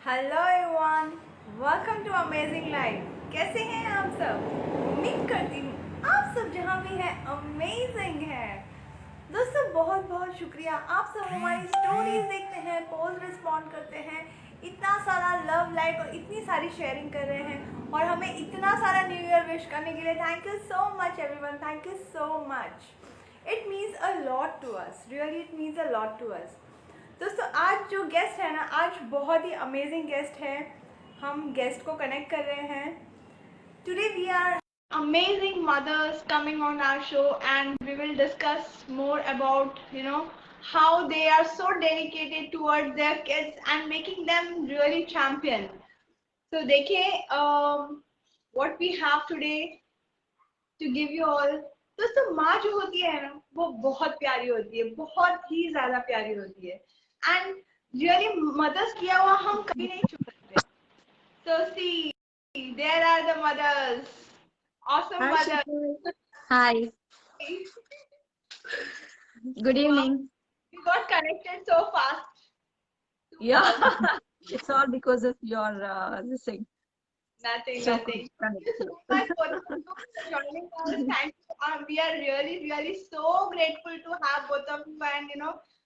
Hello everyone, welcome to amazing life. कैसे हैं आप सब? उम्मीद करती हूँ आप सब जहाँ भी हैं अमेजिंग हैं। दोस्तों बहुत बहुत शुक्रिया, आप सब हमारी स्टोरीज देखते हैं, पोस्ट रिस्पॉन्ड करते हैं, इतना सारा लव लाइक और इतनी सारी शेयरिंग कर रहे हैं और हमें इतना सारा न्यू ईयर विश करने के लिए thank you so much everyone, thank you so much. It means a lot to us, really it means a lot to us. दोस्तों आज जो गेस्ट है ना, आज बहुत ही अमेजिंग गेस्ट है। हम गेस्ट को कनेक्ट कर रहे हैं। Today we are amazing mothers coming on our show and we will discuss more about how they are so dedicated towards their kids and making them really champion. So देखिए what we have today to give you all. दोस्तों माँ जो होती है ना, वो बहुत प्यारी होती है, बहुत ही ज्यादा प्यारी होती है एंड रियली मदर्स किया हुआ हम कभी नहीं छोड़ते। So see, there are the mothers, awesome Hi, mothers. Shikha. Hi. Good evening. We got connected so fast. Yeah, it's all because of your this thing. Nothing, So nothing. connect Thank you you. so much for joining us. Thank you. We are really, really so grateful to have both of you and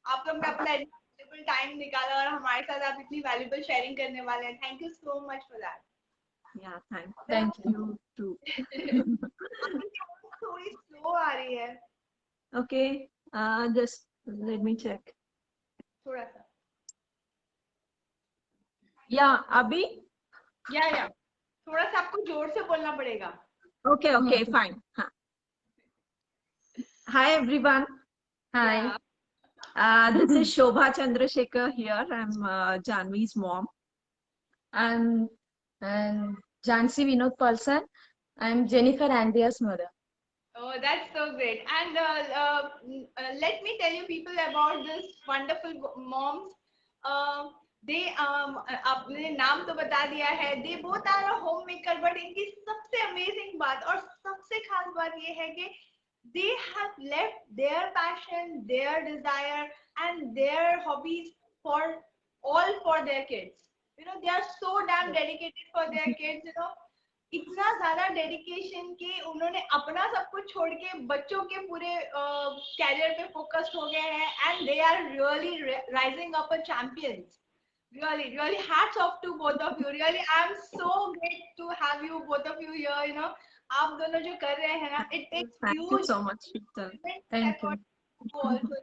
आप लोग ने अपना valuable time निकाला और हमारे साथ आप इतनी valuable sharing करने वाले हैं. Thank you so much for that. Yeah, thank you too. थोड़ी slow आ रही है. Okay, just let me check. थोड़ा सा. Yeah, Abhi? या थोड़ा सा आपको जोर से बोलना पड़ेगा. Okay, fine. Hi everyone. Yeah. Hi. This is Shobha Chandrasekhar here. I'm Janvi's mom. And Jansi Vinod Palsan. I'm Jennifer Andrea's mother. Oh, that's so great. And let me tell you people about this wonderful moms. They आपने नाम तो बता दिया है. They both are a homemaker, but इनकी सबसे amazing बात और सबसे खास बात ये है कि they have left their passion, their desire, and their hobbies for all for their kids. They are so damn dedicated for their kids. इतना ज्यादा डेडिकेशन के उन्होंने अपना सब कुछ छोड़ के बच्चों के पूरे कैरियर पे फोकस्ड हो गए हैं and they are really rising up a champions. Really hats off to both of you. Really I am so great to have you both of you here. आप दोनों जो कर रहे हैं ना, it takes Thank you huge so much, Shikha. Thank you. effort to also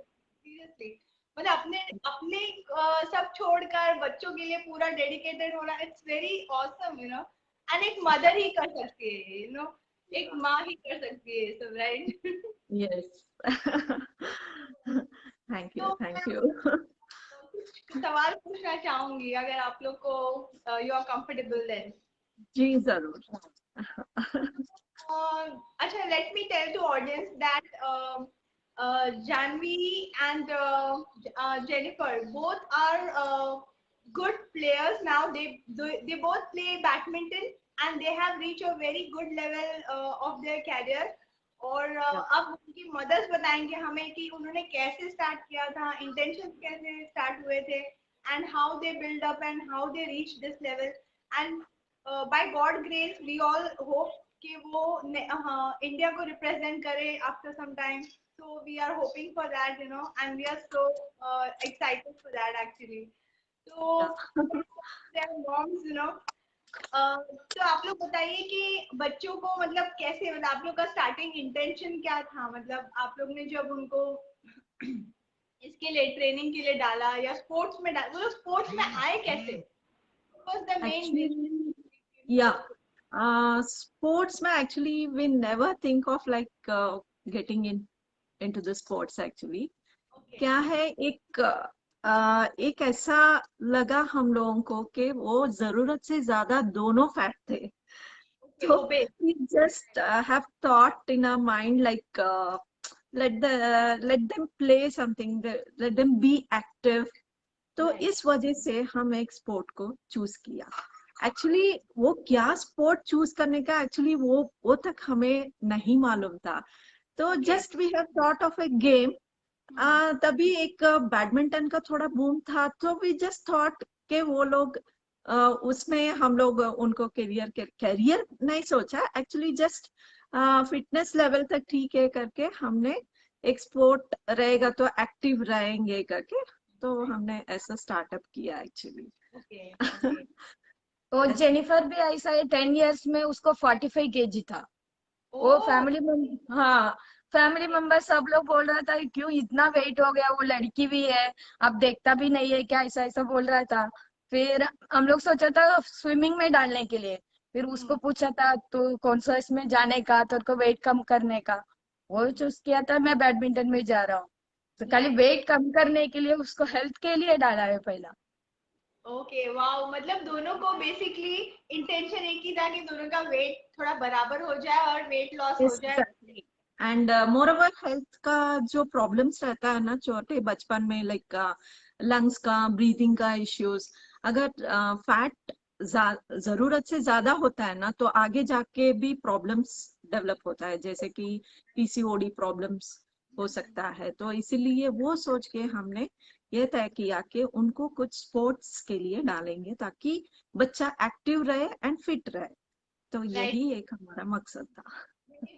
seriously. मतलब अपने अपने सब छोड़कर बच्चों के लिए पूरा डेडिकेटेड होना, इट्स वेरी ऑसम एंड एक मदर ही कर सकती है एक माँ ही कर सकती है सब, राइट? Yes. Thank तो you. Thank मैं you. कुछ सवाल पूछना चाहूंगी अगर आप लोग को यू आर कंफर्टेबल देन. जी जरूर. अच्छा, let me tell to audience that Janvi and Jennifer both are good players now. They both play badminton and they have reached a very good level of their career. और अब उनकी mother's बताएंगे हमें कि उन्होंने कैसे स्टार्ट किया था, इंटेंशन कैसे स्टार्ट हुए थे and how they build up and how they reach this level and by God grace we all hope कि वो इंडिया को रिप्रेजेंट करे after some time. So we are hoping for that, and we are so excited for that actually. So their moms. तो आप लोग बताइए कि बच्चों को मतलब कैसे, मतलब आप लोग का स्टार्टिंग इंटेंशन क्या था, मतलब आप लोग ने जब उनको इसके लिए ट्रेनिंग के लिए डाला या स्पोर्ट्स में डाला, वो लोग स्पोर्ट्स में आए कैसे? What was the main reason? Yeah. Sports में actually we never think of like getting into the sports actually. Okay. क्या है एक ऐसा लगा हम लोगों को कि वो जरूरत से ज्यादा दोनों फैक्ट थे. Okay, So obey. we just have thought in our mind like let them play something, let them be active. तो Right. इस वजह से हम एक स्पोर्ट को चूज किया. एक्चुअली वो क्या स्पोर्ट चूज करने का एक्चुअली वो तक हमें नहीं मालूम था. तो just we have thought of a game. तभी एक बैडमिंटन का थोड़ा बूम था, तो वी जस्ट थॉट के वो लोग उसमें हम लोग उनको करियर नहीं सोचा, एक्चुअली जस्ट फिटनेस लेवल तक ठीक है करके हमने एक स्पोर्ट रहेगा तो एक्टिव रहेंगे करके, तो हमने ऐसा स्टार्टअप किया एक्चुअली। Okay okay. तो जेनिफर भी ऐसा है, 10 इयर्स में उसको 45 kg था। वो ओ फैमिली मेंबर सब लोग बोल रहा था क्यों इतना वेट हो गया, वो लड़की भी है, अब देखता भी नहीं है क्या, ऐसा ऐसा बोल रहा था। फिर हम लोग सोचा था स्विमिंग में डालने के लिए। फिर उसको पूछा था तो कौन सा इसमें जाने का, तो उसको वेट कम करने का। वो चूज किया था, मैं बैडमिंटन में जा रहा हूँ। तो खाली नाइस। वेट कम करने के लिए, उसको हेल्थ के लिए डाला है पहला। ओके वाओ, मतलब दोनों को बेसिकली इंटेंशन एक ही था कि दोनों का वेट थोड़ा बराबर हो जाए और वेट लॉस हो जाए। एंड मोर ओवर हेल्थ का जो प्रॉब्लम्स रहता है ना छोटे बचपन में, लाइक लंग्स का, ब्रीदिंग का इश्यूज, अगर फैट जरूरत से ज्यादा होता है ना तो आगे जाके भी प्रॉब्लम्स डेवलप होता है, जैसे कि पीसीओडी प्रॉब्लम्स हो सकता है। तो इसीलिए वो सोच के हमने ये तय किया कि उनको कुछ स्पोर्ट्स के लिए डालेंगे ताकि बच्चा एक्टिव रहे एंड फिट रहे। तो राइट, यही एक हमारा मकसद था।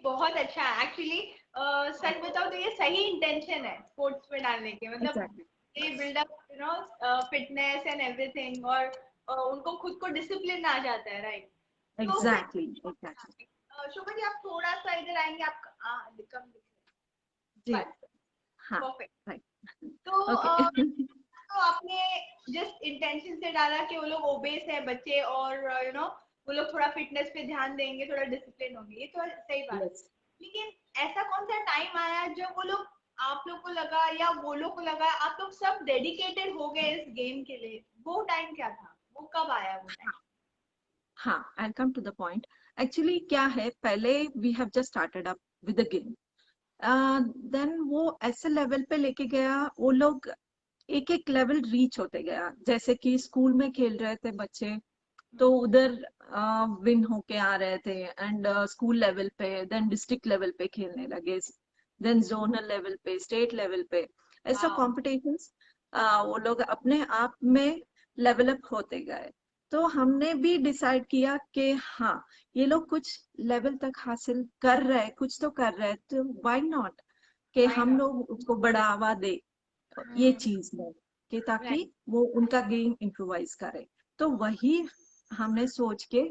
बहुत अच्छा है एक्चुअली। सच बताओ तो ये सही इंटेंशन है स्पोर्ट्स में डालने के, मतलब exactly they build up fitness and everything, और उनको खुद को डिसिप्लिन आ जाता है, राइट। तो फिर एग्जैक्टली एग्जैक्टली शोभा जी आप थोड़ा सा इधर आएंगे, आप कम दिख जी। रहे हैं, हाँ परफेक्ट। राइट तो ओके तो आपने जस्ट इंटेंशन से डाला कि वो लोग ओबेस है बच्चे, और वो लोग थोड़ा फिटनेस पे ध्यान देंगे, थोड़ा डिसिप्लिन होंगे, ये तो सही बात है। यस। लेकिन ऐसा कौन सा टाइम आया जब वो लोग, आप लोग को लगा या वो लोग को लगा आप लोग सब डेडिकेटेड हो गए इस गेम के लिए? वो टाइम क्या था, वो कब आया वो टाइम? हाँ, I come to the point. Actually क्या है, पहले we have just started up with the game, then वो ऐसे लेवल पे लेके गया, वो लोग एक एक लेवल रीच होते गया। जैसे कि स्कूल में खेल रहे थे बच्चे तो उधर विन होके आ रहे थे, एंड स्कूल लेवल पे, देन डिस्ट्रिक्ट लेवल पे खेलने लगे, देन जोनल लेवल पे, स्टेट लेवल पे, ऐसा वाओ। कॉम्पिटिशन्स वो लोग अपने आप में लेवल अप होते गए। तो हमने भी डिसाइड किया कि हाँ, ये लोग कुछ लेवल तक हासिल कर रहे हैं, कुछ तो कर रहे हैं, तो व्हाई नॉट कि व्हाई हम नॉट। लोग उसको बढ़ावा दे ये चीज में, कि ताकि राइट। वो उनका गेम इम्प्रोवाइज करे। तो वही हमने सोच के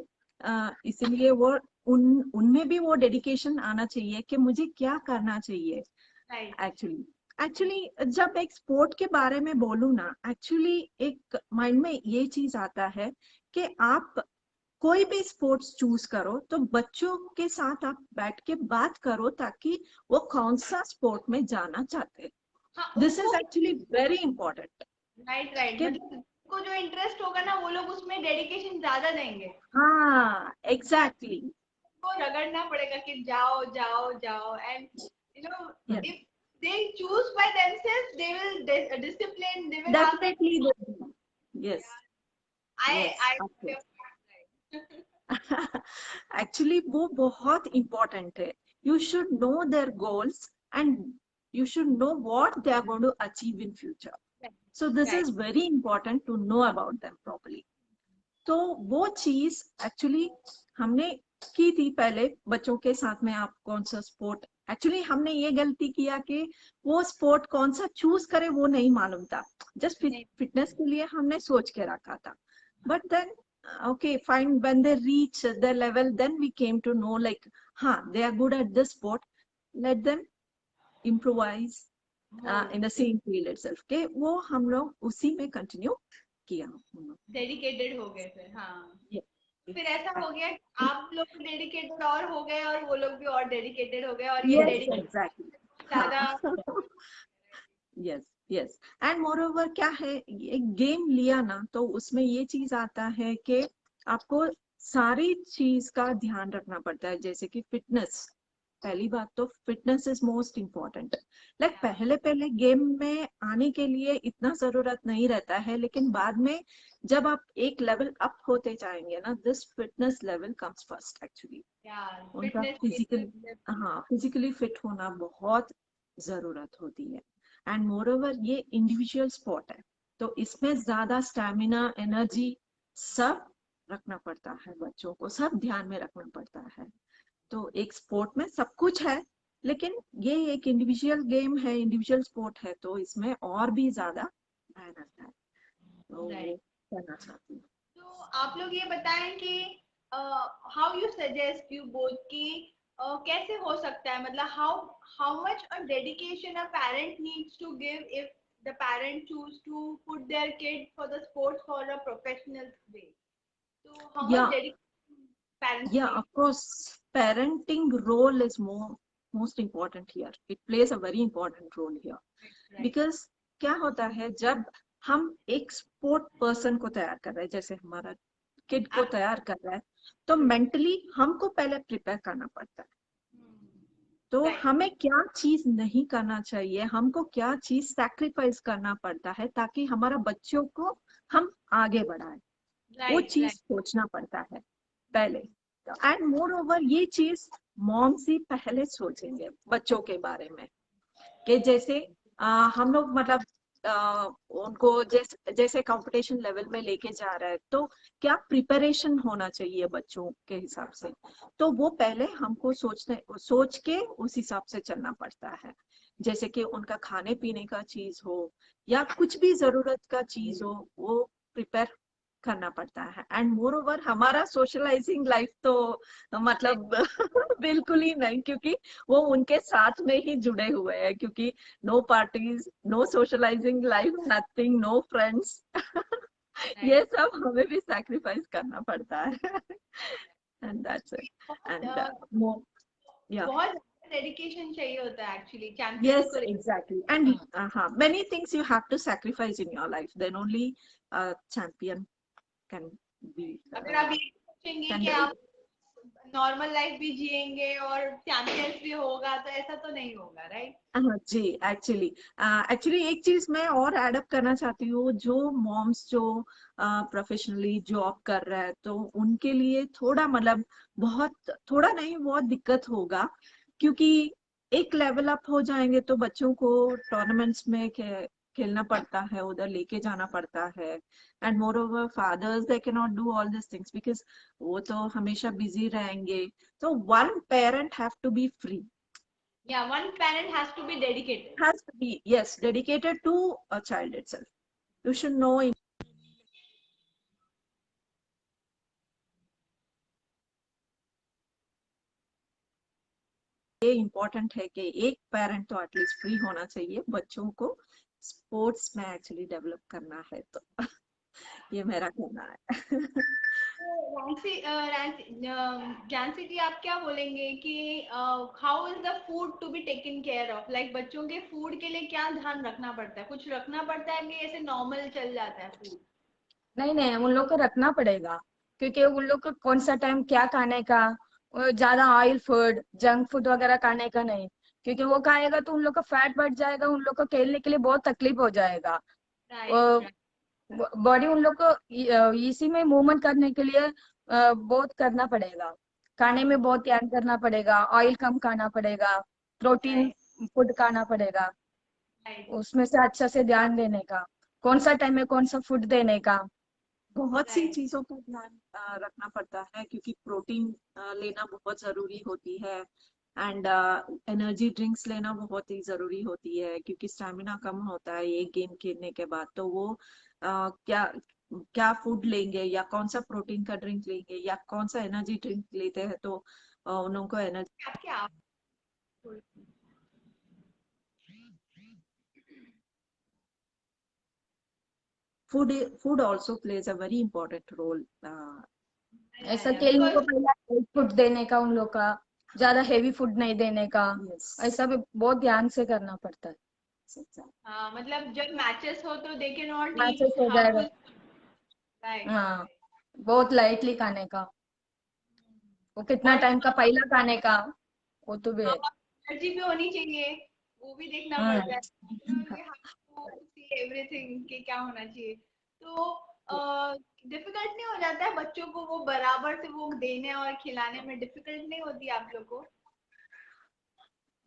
इसीलिए वो उनमें भी वो डेडिकेशन आना चाहिए कि मुझे क्या करना चाहिए। राइट। एक्चुअली एक्चुअली जब एक स्पोर्ट के बारे में बोलूँ ना, एक्चुअली एक माइंड में ये चीज आता है कि आप कोई भी स्पोर्ट्स चूज करो तो बच्चों के साथ आप बैठ के बात करो ताकि वो कौन सा स्पोर्ट में जाना चाहते हैं। हाँ दिस उनको, is actually very important right right, कि मतलब उनको जो इंटरेस्ट होगा ना वो लोग उसमें डेडिकेशन ज्यादा देंगे। हाँ एग्जैक्टली को रगड़ना पड़ेगा कि जाओ जाओ जाओ, and yes if they choose by themselves they will discipline, they will have definitely yes yes I actually वो बहुत इंपॉर्टेंट है। You should know their goals and you should know what they are going to achieve in future. So this right, is very important to know about them properly. तो वो चीज actually हमने की थी पहले बच्चों के साथ में। आप कौन सा स्पोर्ट, एक्चुअली हमने ये गलती किया कि वो स्पोर्ट कौन सा चूज करे वो नहीं मालूम था, जस्ट फिटनेस के लिए हमने सोच के रखा था। But then okay fine, when they reach their level then we came to know like हाँ they are good at this sport, let them improvise in the same field itself, के वो हम लोग उसी में कंटिन्यू किया हम लोग। डेडिकेटेड हो गए फिर। हाँ, Yeah. फिर ऐसा हो गया कि आप लोग डेडिकेटेड और हो गए और वो लोग भी और डेडिकेटेड हो गए, और ये Yes, डेडिकेटेड exactly. ज्यादा। हाँ yes yes and more over क्या है, एक गेम लिया ना तो उसमें ये चीज आता है कि आपको सारी चीज का ध्यान रखना पड़ता है, जैसे कि फिटनेस। पहली बात तो fitness is most important. Like पहले पहले गेम में आने के लिए इतना जरूरत नहीं रहता है, लेकिन बाद में जब आप एक लेवल अप होते जाएंगे ना, this fitness level comes first actually. यार उनका फिजिकल, हाँ फिजिकली फिट होना बहुत जरूरत होती है। एंड मोर ओवर ये इंडिविजुअल स्पोर्ट है तो इसमें ज्यादा स्टैमिना, एनर्जी सब रखना पड़ता है, बच्चों को सब ध्यान में रखना पड़ता है। तो एक स्पोर्ट में सब कुछ है, लेकिन ये एक इंडिविजुअल गेम है, इंडिविजुअल स्पोर्ट है, तो इसमें और भी ज्यादा मेहनत है, तो वो राइट। करना चाहती हूँ। तो आप लोग ये बताएं कि how you suggest you both कि कैसे हो सकता है, मतलब how much a dedication a parent needs to give if the parent choose to put their kid for the sports for a professional way, तो हाउ मच या dedication parents Yeah, need? of course, parenting role is most important here. It plays a very important role here. Right. Because क्या होता है, जब हम एक sport person को तैयार कर रहे हैं, जैसे हमारा किड को तैयार कर रहा है, तो मेंटली हमको पहले प्रिपेयर करना पड़ता है। तो राइट। हमें क्या चीज नहीं करना चाहिए, हमको क्या चीज सैक्रिफाइस करना पड़ता है, ताकि हमारा बच्चों को हम आगे बढ़ाएं, वो राइट। चीज सोचना पड़ता है पहले। एंड मोर ओवर ये चीज मॉम्स ही पहले सोचेंगे बच्चों के बारे में, कि जैसे हम लोग मतलब उनको जैसे कंपटीशन लेवल में लेके जा रहा है, तो क्या प्रिपरेशन होना चाहिए बच्चों के हिसाब से, तो वो पहले हमको सोच के उस हिसाब से चलना पड़ता है। जैसे कि उनका खाने पीने का चीज हो या कुछ भी जरूरत का चीज हो, वो प्रिपेयर करना पड़ता है। एंड मोर ओवर हमारा सोशलाइजिंग लाइफ तो मतलब बिल्कुल ही नहीं, क्योंकि वो उनके साथ में ही जुड़े हुए हैं, क्योंकि no parties, no socialising life, nothing, no friends ये सब हमें भी सैक्रिफाइस करना पड़ता है। And that's it. And more या बहुत डेडिकेशन चाहिए होता है एक्चुअली चैंपियंस yes को। exactly, and many things you have to sacrifice in your life, then only a champion can be अगर आप ये सोचेंगे can कि be आप नॉर्मल लाइफ भी जिएंगे और चैंपियंस भी होगा, तो ऐसा तो नहीं होगा, राइट? हाँ जी। एक्चुअली एक चीज मैं और एडअप करना चाहती हूँ, जो मॉम्स जो प्रोफेशनली जॉब कर रहा है, तो उनके लिए थोड़ा मतलब बहुत थोड़ा नहीं, बहुत दिक्कत होगा, क्योंकि एक लेवल अप हो जाएंगे तो बच्चों को टूर्नामेंट्स में खेलना पड़ता है, उधर लेके जाना पड़ता है। And moreover fathers they can not do all this things, because वो तो हमेशा बिजी रहेंगे। तो one parent have to be free, या one parent has to be dedicated. has to be, yes, dedicated to a child itself. You should know ये important है कि एक पेरेंट तो एटलीस्ट फ्री होना चाहिए, बच्चों को स्पोर्ट्स में एक्चुअली डेवलप करना है, तो ये मेरा कहना है। जानसी जी, आप क्या बोलेंगे कि how is the food to be taken care of, like बच्चों के फूड के लिए क्या ध्यान रखना पड़ता है, कुछ रखना पड़ता है कि ऐसे नॉर्मल चल जाता है फूड? नहीं नहीं, उन लोग को रखना पड़ेगा, क्योंकि उन लोग को कौन सा टाइम क्या खाने का, और ज्यादा ऑयल फूड जंक फूड वगैरह खाने का नहीं, क्योंकि वो खाएगा तो उन लोग का फैट बढ़ जाएगा, उन लोग को खेलने के लिए बहुत तकलीफ हो जाएगा। राइट। बॉडी उन लोग को इसी में मूवमेंट करने के लिए बहुत करना पड़ेगा, खाने में बहुत ध्यान करना पड़ेगा, ऑयल कम खाना पड़ेगा, प्रोटीन राइट। फूड खाना पड़ेगा, राइट। उसमें से अच्छा से ध्यान देने का, कौन सा टाइम में कौन सा फूड देने का। बहुत सी राइट। चीजों का ध्यान रखना पड़ता है, क्योंकि प्रोटीन लेना बहुत जरूरी होती है। एंड एनर्जी ड्रिंक्स लेना बहुत ही जरूरी होती है, क्योंकि स्टेमिना कम होता है एक गेम खेलने के बाद, तो वो क्या क्या फूड लेंगे, या कौन सा प्रोटीन का ड्रिंक लेंगे, या कौन सा एनर्जी ड्रिंक लेते हैं, तो उन लोगों को एनर्जी। आपके आप Food also plays a very important role. ऐसा खेलने को बिकॉज पहले फूड देने का, उन लोग का ज्यादा हेवी फूड नहीं देने का, Yes. ऐसा भी बहुत ध्यान से करना पड़ता है। हाँ, मतलब जब मैचेस हो तो दे कैन नॉट मैचेस ईट हो जाएगा। हार्मफुल। राइट। हाँ, बहुत लाइटली खाने का, वो कितना और टाइम का पहला खाने का, वो तो भी हाँ, है। एनर्जी भी होनी चाहिए, वो भी देखना हम्म। पड़ता है। You have to see everything कि क्या होना चाहिए। तो डिफिकल्ट नहीं हो जाता है बच्चों को वो बराबर से वो देने और खिलाने में, डिफिकल्ट नहीं होती आप लोग को?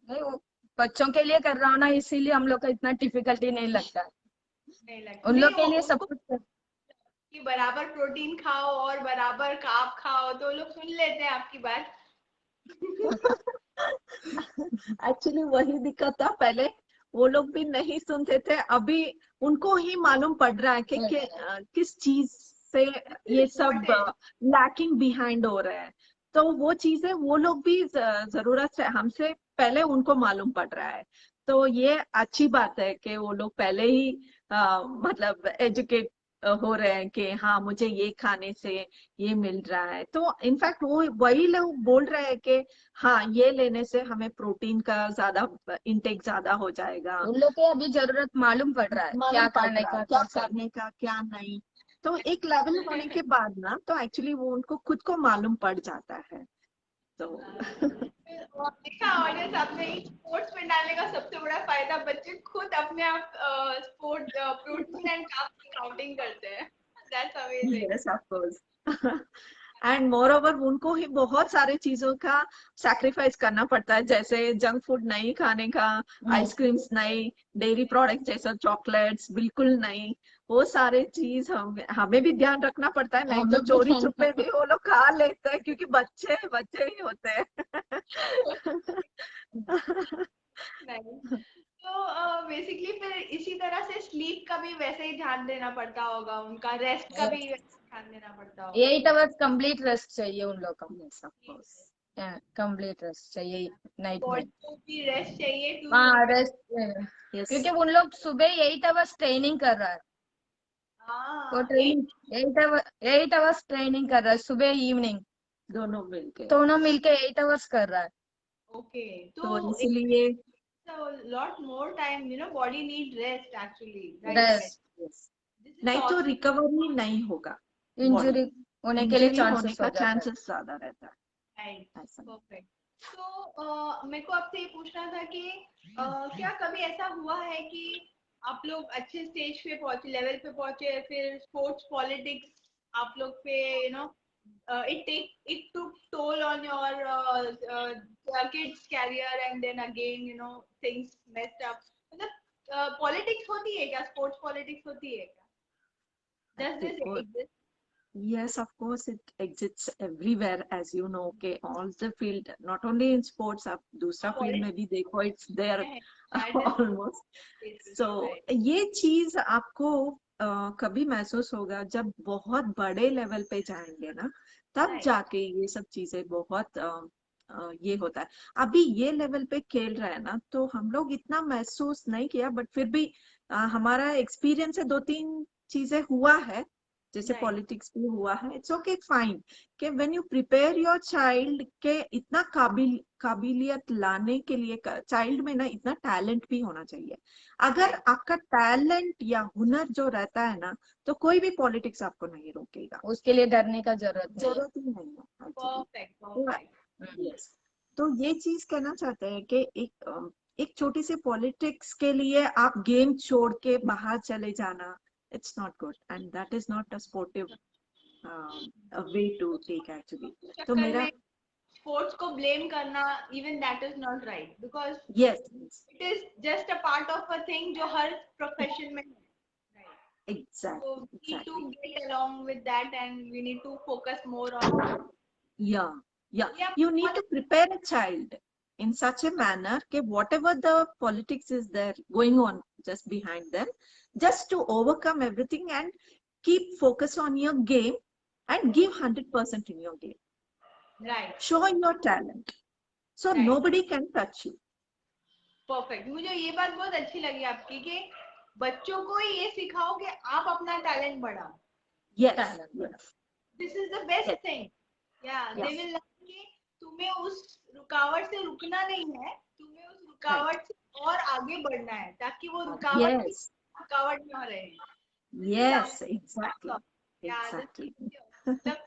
नहीं, वो बच्चों के लिए कर रहा हूँ ना, इसीलिए हम लोग का इतना डिफिकल्टी नहीं लगता है। नहीं लगता, उन नहीं लोग वो के लिए सब उनको कुछ कि बराबर प्रोटीन खाओ और बराबर कार्ब खाओ, तो लोग सुन लेते हैं आपकी बात। एक्चुअली वही दिक्कत था पहले, वो लोग भी नहीं सुनते थे, अभी उनको ही मालूम पड़ रहा है कि किस चीज से ये सब लैकिंग बिहाइंड हो रहा है। तो वो चीजें वो लोग भी जरूरत है हमसे पहले उनको मालूम पड़ रहा है। तो ये अच्छी बात है कि वो लोग पहले ही मतलब एजुकेट हो रहे हैं कि हाँ मुझे ये खाने से ये मिल रहा है। तो इनफैक्ट वो वही लोग बोल रहे हैं कि हाँ ये लेने से हमें प्रोटीन का ज्यादा इंटेक ज्यादा हो जाएगा। उन लोग को अभी जरूरत मालूम पड़ रहा है क्या मालूम पड़ करने रहा है का क्या कैसा। करने का क्या नहीं। तो एक लेवल होने के बाद ना तो एक्चुअली वो उनको खुद को मालूम पड़ जाता है। तो और देखा ऑडियंस, आपने स्पोर्ट्स में डालने का सबसे बड़ा फायदा, बच्चे खुद अपने आप स्पोर्ट प्रोटीन एंड कार्ब की काउंटिंग करते हैं। That's amazing. Yes of course. And more over उनको ही बहुत सारे चीजों का सैक्रिफाइस करना पड़ता है, जैसे जंक फूड नहीं खाने का, आइसक्रीम्स नहीं, डेयरी प्रोडक्ट जैसा चॉकलेट्स बिल्कुल नहीं। वो सारे चीज हमें भी ध्यान रखना पड़ता है, नहीं हम तो लोग भी चोरी ध्यान छुपे भी वो लोग खा लेते हैं क्योंकि बच्चे बच्चे ही होते हैं। नहीं, तो बेसिकली फिर इसी तरह से स्लीप का भी वैसे ही ध्यान देना पड़ता होगा, उनका रेस्ट का भी वैसे ही ध्यान देना पड़ता होगा। 8 आवर्स कंप्लीट रेस्ट चाहिए उन लोग को। Yes of course. Complete rest चाहिए नाइट में। बॉडी को भी रेस्ट चाहिए टू हाँ रिपेयर। रेस्ट, यस क्योंकि उन लोग सुबह 8 आवर्स ट्रेनिंग कर रहा है। वो हाँ, ट्रेनिंग 8 आवर्स ट्रेनिंग कर रहा है, सुबह इवनिंग दोनों मिलके। दोनों मिलके 8 आवर्स कर रहा है। ओके। तो तो इसलिए a lot more time, body need rest actually, right? Yes Right. Rest, yes, This is नहीं तो also रिकवरी नहीं होगा बॉडी, इंजरी होने के लिए इंजरी होने चांसेस का हो जाता है। चांसेस ज्यादा रहता right. है ऐसा। Perfect. तो मेरे को आपसे ये पूछना था कि क्या कभी ऐसा हुआ है कि आप लोग अच्छे स्टेज पे पहुंचे, लेवल पे पहुंचे, फिर स्पोर्ट्स पॉलिटिक्स आप लोग पे it took toll on your kids career, and then again things messed up, मतलब पॉलिटिक्स होती है क्या, स्पोर्ट्स पॉलिटिक्स होती है क्या, does this देखो, exist? yes of course it exists everywhere as you know के all the field, not only in sports, आप दूसरा फील्ड में पॉलिटिक्स भी देखो it's there है, that is almost। basis, so right? ये चीज आपको कभी महसूस होगा जब बहुत बड़े लेवल पे जाएंगे ना, तब Right. जाके ये सब चीजें बहुत ये होता है। अभी ये लेवल पे खेल रहा है ना तो हम लोग इतना महसूस नहीं किया, बट फिर भी हमारा एक्सपीरियंस है, दो तीन चीजें हुआ है, जैसे Right. पॉलिटिक्स भी हुआ है। इट्स ओके फाइन कि when you prepare your child के इतना काबिलियत लाने के लिए, चाइल्ड में ना इतना टैलेंट भी होना चाहिए। अगर Right. आपका टैलेंट या हुनर जो रहता है ना, तो कोई भी पॉलिटिक्स आपको नहीं रोकेगा, उसके लिए डरने का जरूरत नहीं है। जरूरत ही नहीं है एक्चुअली। Perfect. Perfect. यस, तो ये चीज कहना चाहते हैं कि एक छोटी सी पॉलिटिक्स के लिए आप गेम छोड़ के बाहर चले जाना, it's not good and that is not a sportive way to take actually. तो चक्कर मेरा में स्पोर्ट्स को ब्लेम करना, even that is not right, because yes it is just a part of a thing जो हर प्रोफेशन में है, right? So exactly we need to exactly get along with that, and we need to focus more on that. yeah yeah, Yeah, you need to prepare a child in such a manner that whatever the politics is there going on just behind them, just to overcome everything and keep focus on your game and give 100% in your game, right, show your talent so right. nobody can touch you। Perfect, मुझे ये बात बहुत अच्छी लगी आपकी कि बच्चों को ये सिखाओ कि आप अपना टैलेंट बढ़ाओ। yes yes this is the best yes thing. या दे yes विल लर्न कि तुम्हें उस रुकावट से रुकना नहीं है, तुम्हें उस right रुकावट से और आगे बढ़ना है, ताकि वो रुकावट भी yes रुकावट न रहे। दिस इज yes exactly या exactly मतलब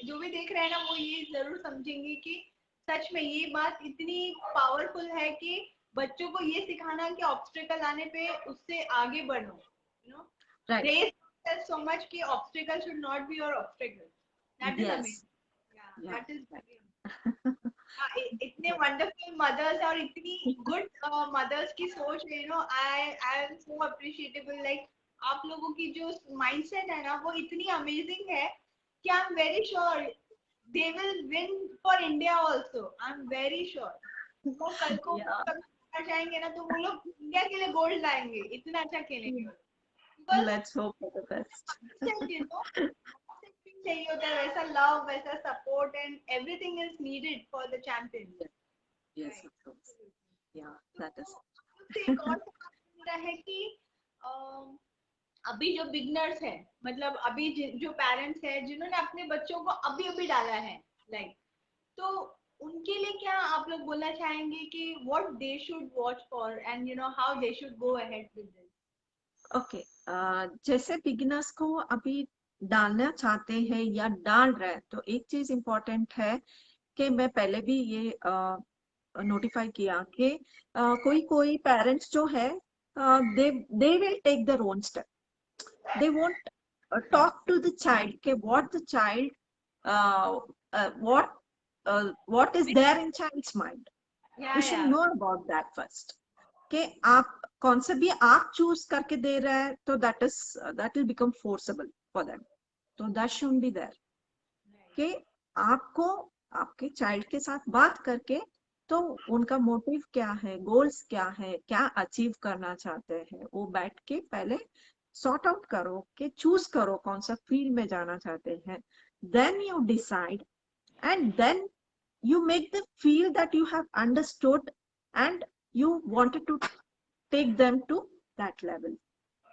जो भी देख रहे हैं ना, वो ये जरूर समझेंगे कि सच में ये बात इतनी पावरफुल है कि बच्चों को ये सिखाना कि ऑब्स्टेकल आने पे उससे आगे बढ़ो, right रेस so much कि obstacle should not be your obstacle. That is yes amazing. या yeah दैट इज इतने वंडरफुल मदर्स और इतनी गुड मदर्स की सोच है, I am so appreciable, like आप लोगों की जो माइंडसेट है ना वो इतनी अमेजिंग है कि आई am very sure they will win for India also. I am very sure वो कल को Yeah, जाएंगे ना तो वो लोग इंडिया के लिए गोल्ड लाएंगे, इतना अच्छा खेलेंगे because let's hope for the best. चाहिए होता है वैसा लव, वैसा support and everything is needed for the champion. Yes, of course. Yeah, that is. एक और सवाल मेरा है कि अभी जो बिगनर्स है, मतलब अभी जो पेरेंट्स है जिन्होंने अपने बच्चों को अभी अभी डाला है लाइक, तो उनके लिए क्या आप लोग बोलना चाहेंगे कि what they should watch for and you know how they should go ahead with this? Okay, जैसे बिगिनर्स को अभी डालना चाहते हैं या डाल रहे हैं, तो एक चीज इम्पोर्टेंट है कि मैं पहले भी ये नोटिफाई किया कि कोई कोई पेरेंट्स जो है they will take their own step, they won't talk to the child कि what the child what is there in child's mind. या We should know about that first कि आप कौन सा भी आप चूज करके दे रहे हैं तो that will become forcible for them, तो that shouldn't be there कि आपको आपके चाइल्ड के साथ बात करके तो उनका मोटिव क्या है, गोल्स क्या है, क्या अचीव करना चाहते हैं, वो बैठ के पहले सॉर्ट आउट करो कि चूज करो कौन सा फील्ड में जाना चाहते हैं, then you decide and then you make them feel that you have understood and you wanted to take them to that level.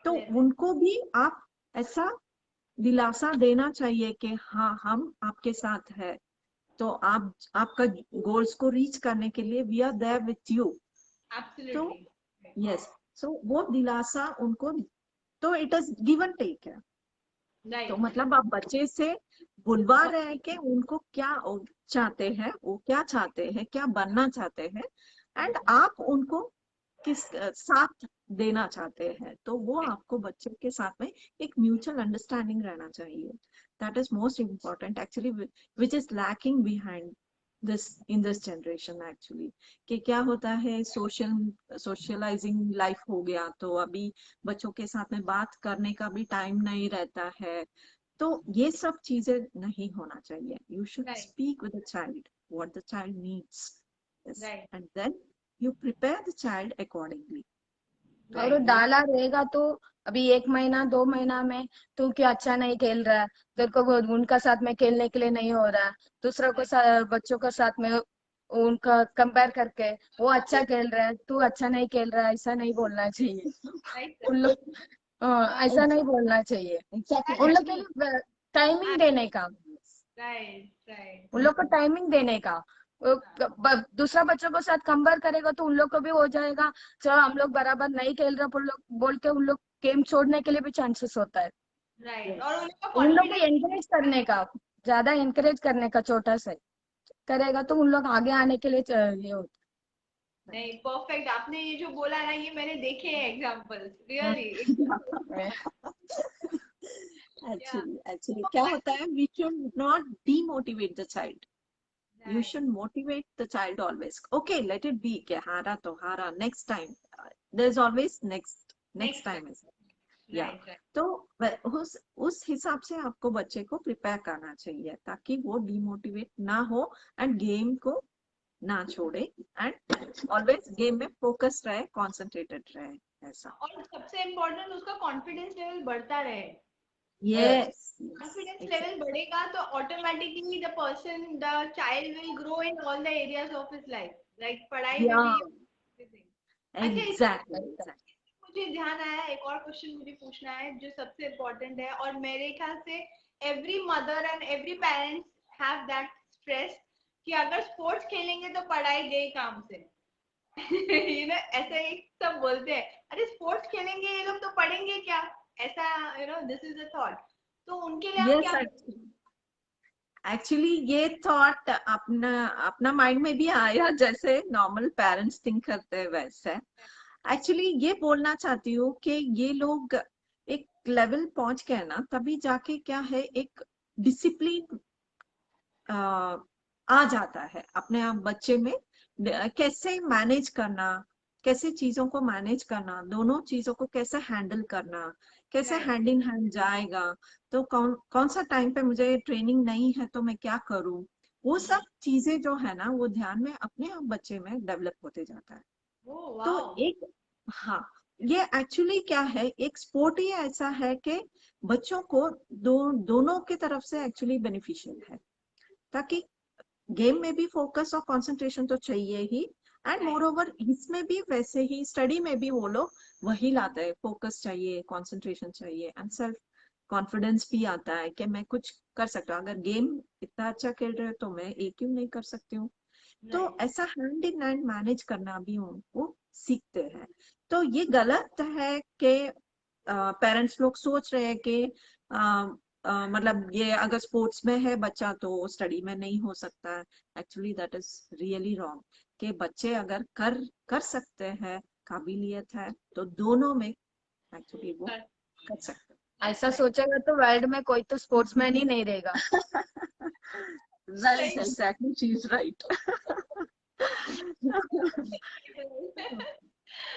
तो उनको भी आप ऐसा दिलासा देना चाहिए कि हाँ हम आपके साथ है, तो आप आपका गोल्स को रीच करने के लिए we are there with you. तो यस, सो वो दिलासा उनको, तो it is give and take है। तो मतलब आप बच्चे से बुलवा रहे हैं कि उनको क्या चाहते हैं, वो क्या चाहते हैं, क्या बनना चाहते हैं, एंड आप उनको किस साथ देना चाहते हैं, तो वो आपको बच्चे के साथ में एक म्यूचुअल अंडरस्टैंडिंग रहना चाहिए। That is most important actually, which is lacking behind this in this generation actually. कि क्या होता है, सोशलाइजिंग लाइफ हो गया, तो अभी बच्चों के साथ में बात करने का भी टाइम नहीं रहता है, तो ये सब चीजें नहीं होना चाहिए। You should speak with the child what the child needs, and then you prepare the child accordingly. और डाला रहेगा तो अभी 1 महीना 2 महीना में तू क्या अच्छा नहीं खेल रहा है, तेरे को उनका साथ में खेलने के लिए नहीं हो रहा है, दूसरों को बच्चों के साथ में उनका कंपेयर करके वो अच्छा खेल रहा है तू अच्छा नहीं खेल रहा है, ऐसा नहीं बोलना चाहिए उन लोग। ऐसा नहीं बोलना चाहिए उन लोग के लिए, टाइमिंग देने का, उन लोग को टाइमिंग देने का। दूसरा बच्चों के साथ कंपेयर करेगा तो उन लोग को भी हो जाएगा, चलो हम लोग बराबर नहीं खेल रहे बोल के उन लोग गेम छोड़ने के लिए भी चांसेस होता है। और उन लोग को एनकरेज करने का, ज्यादा एनकरेज करने का, छोटा से करेगा तो उन लोग आगे आने के लिए ये होता है। नहीं, परफेक्ट, आपने ये जो बोला ना ये मैंने देखे हैं एग्जांपल्स, रियली। एक्चुअली क्या होता है, we should not demotivate the child. You should motivate the child always. Okay, let it be कि हारा तो हारा, next time. There's always next time. Yeah. तो उस हिसाब से आपको बच्चे को प्रिपेयर करना चाहिए ताकि वो डिमोटिवेट ना हो एंड गेम को ना छोड़े एंड ऑलवेज गेम में फोकस रहे, कॉन्सेंट्रेटेड रहे, ऐसा। और सबसे इम्पोर्टेंट उसका कॉन्फिडेंस लेवल बढ़ता रहे। Yes. Confidence level बढ़ेगा तो automatically the person, the child will grow in all the areas of his life, like पढ़ाई में भी everything. Exactly. मुझे ध्यान आया, एक और क्वेश्चन मुझे पूछना है जो सबसे इम्पोर्टेंट है, और मेरे ख्याल से every mother and every parents have that stress कि अगर स्पोर्ट्स खेलेंगे तो पढ़ाई गई काम से। you know, ऐसे ही सब बोलते हैं, अरे स्पोर्ट्स खेलेंगे ये लोग तो पढ़ेंगे क्या, ऐसा, you know, this is the thought. तो उनके लिए आप क्या? एक्चुअली ये थॉट अपना माइंड में भी आया, जैसे नॉर्मल पेरेंट्स थिंक करते हैं वैसे। एक्चुअली ये बोलना चाहती हूँ कि ये लोग एक लेवल पहुंच गए ना, तभी जाके क्या है, एक डिसिप्लिन आ जाता है अपने आप बच्चे में, कैसे मैनेज करना, कैसे चीजों को मैनेज करना, दोनों चीजों को कैसे हैंडल करना, कैसे राइट हैंड इन हैंड जाएगा, तो कौन कौन सा टाइम पे मुझे ट्रेनिंग नहीं है तो मैं क्या करूं, वो सब चीजें जो है ना वो ध्यान में अपने आप बच्चे में डेवलप होते जाता है। ओ तो वाओ एक, हाँ, ये एक्चुअली क्या है, एक स्पोर्ट ही ऐसा है कि बच्चों को दोनों की तरफ से एक्चुअली बेनिफिशियल है, ताकि गेम में भी फोकस और कंसंट्रेशन तो चाहिए ही, एंड मोर राइट ओवर इसमें भी वैसे ही स्टडी में भी वो लोग वही लाते हैं, फोकस चाहिए, कंसंट्रेशन चाहिए, एंड सेल्फ कॉन्फिडेंस भी आता है कि मैं कुछ कर सकता हूँ, अगर गेम इतना अच्छा खेल रहे हो तो मैं एक क्यों नहीं कर सकती हूँ। तो राइट ऐसा हैंड इन हैंड मैनेज करना भी उनको सीखते हैं। तो ये गलत है कि पेरेंट्स लोग सोच रहे हैं कि मतलब ये अगर स्पोर्ट्स में है बच्चा तो स्टडी में नहीं हो सकता है। Actually that is really wrong, कि बच्चे अगर कर कर सकते हैं, काबिलियत है, तो दोनों में एक्चुअली वो कर सकते ऐसा सोचेगा तो वर्ल्ड में कोई तो स्पोर्ट्समैन ही नहीं रहेगा। हैं। राइट, सही एग्जैक्टली, शी इज राइट।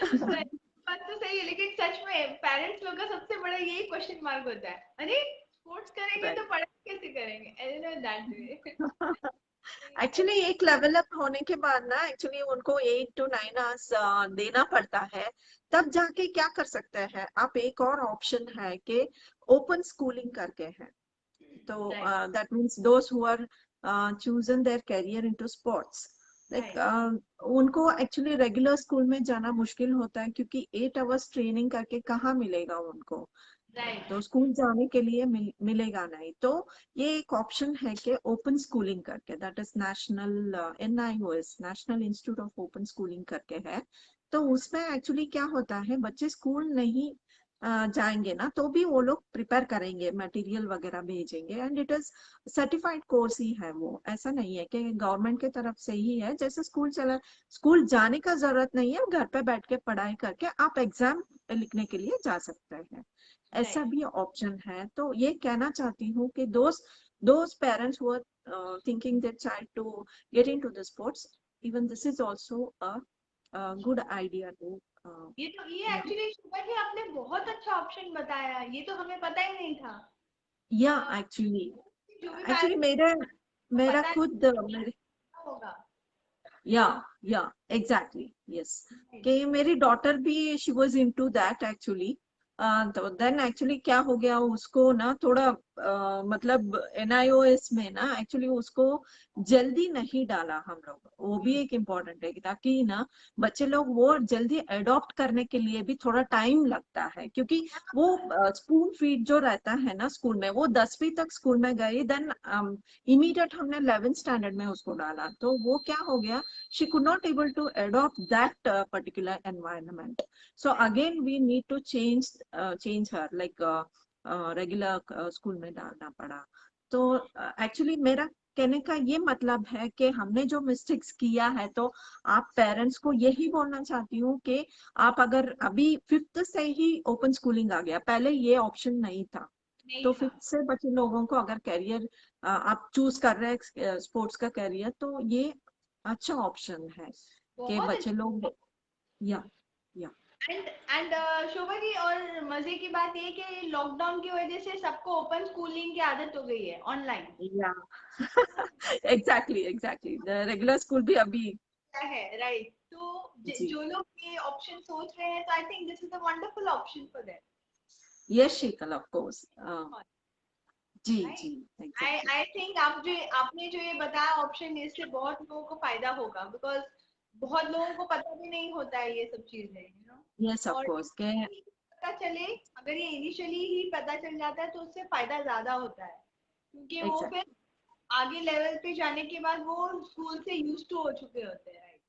सही बात तो सही है, लेकिन सच में पेरेंट्स लोग का सबसे बड़ा यही क्वेश्चन मार्क होता है, अरे स्पोर्ट्स करेंगे तो राइट। पढ़ाई कैसे करेंगे, I don't know that way. Actually एक लेवल अप होने के बाद ना एक्चुअली उनको 8 to 9 आवर्स देना पड़ता है, तब जाके क्या कर सकते हैं आप, एक और ऑप्शन है कि ओपन स्कूलिंग करके है। तो right that means those who are chosen their career into sports, like right उनको एक्चुअली रेगुलर स्कूल में जाना मुश्किल होता है, क्योंकि 8 आवर्स ट्रेनिंग करके कहाँ मिलेगा उनको, राइट तो स्कूल जाने के लिए मिलेगा नहीं। तो ये एक ऑप्शन है कि ओपन स्कूलिंग करके, that is national NIOS, national institute of open schooling करके है। तो उसमें एक्चुअली क्या होता है, बच्चे स्कूल नहीं जाएंगे ना तो भी वो लोग प्रिपेयर करेंगे, मटेरियल वगैरह भेजेंगे, and it is certified course ही है वो, ऐसा नहीं है कि गवर्नमेंट की तरफ से ही है। जैसे स्कूल चला, स्कूल जाने का जरूरत नहीं है, घर पे बैठ के पढ़ाई करके आप एग्जाम लिखने के लिए जा सकते हैं, ऐसा राइट भी ऑप्शन है। तो ये कहना चाहती हूँ कि those parents who are thinking their child to get into the sports, even this is also a good idea to ये एक्चुअली शुभा जी आपने बहुत अच्छा ऑप्शन बताया, ये तो हमें पता ही नहीं था। या अ, एक्चुअली, जो भी एक्चुअली पेरेंट्स को मेरा पता खुद नहीं मेरे, होगा। या या एग्जैक्टली, यस, कि मेरी डॉटर भी she was into that actually. तो देन एक्चुअली क्या हो गया, उसको ना थोड़ा मतलब NIOS में ना एक्चुअली उसको जल्दी नहीं डाला हम लोग, वो भी एक इम्पोर्टेंट है, ताकि ना बच्चे लोग वो जल्दी अडॉप्ट करने के लिए भी थोड़ा टाइम लगता है, क्योंकि वो स्पून फीड जो रहता है ना स्कूल में, वो 10वीं तक स्कूल में गई, देन इमीडिएट हमने 11th स्टैंडर्ड में उसको डाला, तो वो क्या हो गया, she could not able to adopt that particular environment. So again we need to change her, like regular school में डालना पड़ा। तो एक्चुअली मेरा कहने का ये मतलब है कि हमने जो मिस्टेक्स किया है, तो आप पेरेंट्स को यही बोलना चाहती हूँ कि आप अगर अभी 5th से ही ओपन स्कूलिंग आ गया, पहले ये ऑप्शन नहीं था, नहीं तो था। 5th से बच्चे लोगों को अगर कैरियर आप चूज कर रहे हैं स्पोर्ट्स का कैरियर, तो ये अच्छा ऑप्शन है कि बहुत बच्चे लोग, या या एंड शोभा जी, और मजे की बात ये कि लॉकडाउन की वजह से सबको ओपन स्कूलिंग की आदत हो गई है ऑनलाइन। या एग्जैक्टली एग्जैक्टली, रेगुलर स्कूल भी अभी, है राइट, तो जी, जो लोग ये ऑप्शन सोच रहे हैं, तो I think this is a wonderful option for them. Yes Sheetal, of course, जी जी, right, I exactly, I think आपने जो ये बताया ऑप्शन, इससे बहुत लोगों को फायदा होगा, बिकॉज बहुत लोगों को पता भी नहीं होता है ये सब चीजें, यू नो। यस ऑफ और कोर्स के, पता चले, अगर ये इनिशियली ही पता चल जाता है तो उससे फायदा ज्यादा होता है, क्योंकि वो फिर एग्जैक्टली, आगे लेवल पे जाने के बाद वो स्कूल से यूज टू हो चुके होते हैं, right.